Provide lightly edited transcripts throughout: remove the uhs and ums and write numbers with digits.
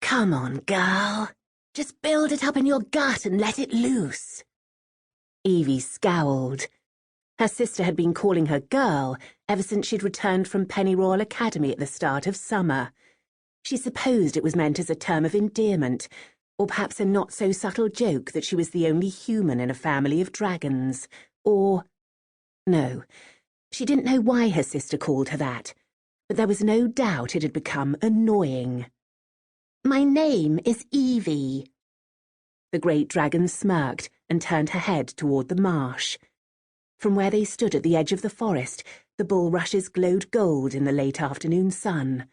Come on, girl. Just build it up in your gut and let it loose. Evie scowled. Her sister had been calling her girl ever since she'd returned from Pennyroyal Academy at the start of summer. She supposed it was meant as a term of endearment, or perhaps a not-so-subtle joke that she was the only human in a family of dragons, or... No, she didn't know why her sister called her that, but there was no doubt it had become annoying. My name is Evie. The great dragon smirked and turned her head toward the marsh. From where they stood at the edge of the forest, the bulrushes glowed gold in the late afternoon sun.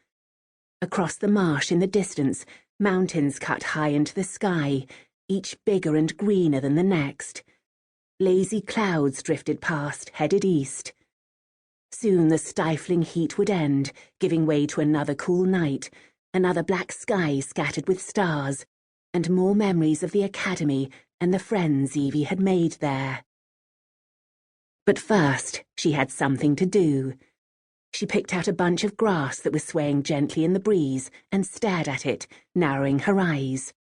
Across the marsh in the distance, mountains cut high into the sky, each bigger and greener than the next. Lazy clouds drifted past, headed east. Soon the stifling heat would end, giving way to another cool night, another black sky scattered with stars, and more memories of the academy and the friends Evie had made there. But first, she had something to do. She picked out a bunch of grass that was swaying gently in the breeze and stared at it, narrowing her eyes.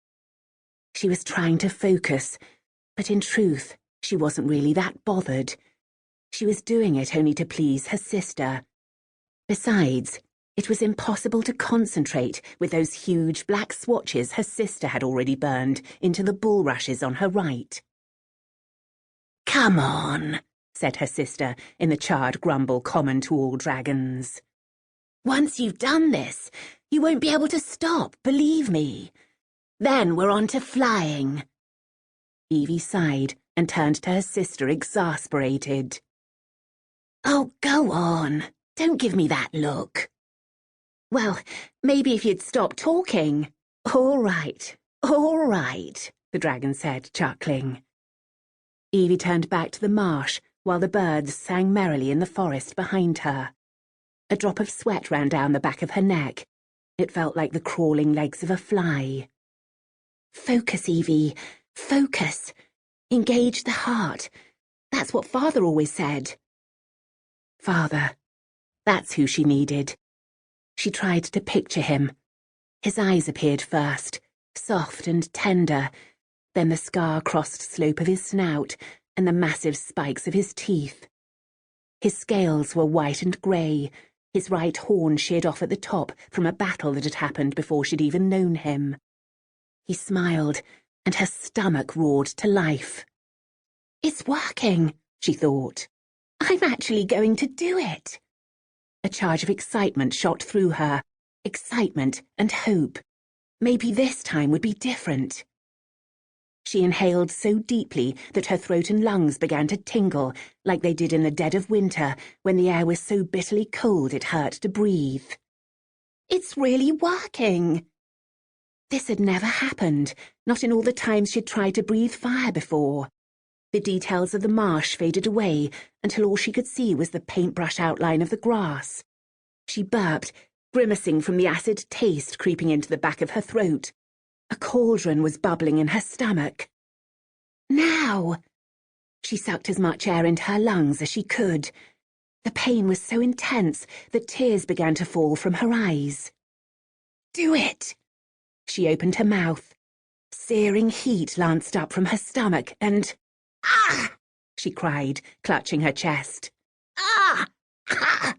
She was trying to focus, but in truth, she wasn't really that bothered. She was doing it only to please her sister. Besides, it was impossible to concentrate with those huge black swatches her sister had already burned into the bulrushes on her right. "Come on," said her sister in the charred grumble common to all dragons. "Once you've done this, you won't be able to stop, believe me. Then we're on to flying." Evie sighed and turned to her sister, exasperated. "Oh, go on. Don't give me that look." "Well, maybe if you'd stop talking." All right, the dragon said, chuckling. Evie turned back to the marsh while the birds sang merrily in the forest behind her. A drop of sweat ran down the back of her neck. It felt like the crawling legs of a fly. "Focus, Evie. Focus. Engage the heart. That's what Father always said." Father. That's who she needed. She tried to picture him. His eyes appeared first, soft and tender, then the scar-crossed slope of his snout and the massive spikes of his teeth. His scales were white and grey, his right horn sheared off at the top from a battle that had happened before she'd even known him. He smiled, and her stomach roared to life. "It's working," she thought. "I'm actually going to do it." A charge of excitement shot through her. Excitement and hope. Maybe this time would be different. She inhaled so deeply that her throat and lungs began to tingle, like they did in the dead of winter, when the air was so bitterly cold it hurt to breathe. "It's really working." This had never happened, not in all the times she'd tried to breathe fire before. The details of the marsh faded away until all she could see was the paintbrush outline of the grass. She burped, grimacing from the acid taste creeping into the back of her throat. A cauldron was bubbling in her stomach. Now! She sucked as much air into her lungs as she could. The pain was so intense that tears began to fall from her eyes. "Do it!" She opened her mouth. Searing heat lanced up from her stomach and... "Ah!" she cried, clutching her chest. "Ah! Ah!"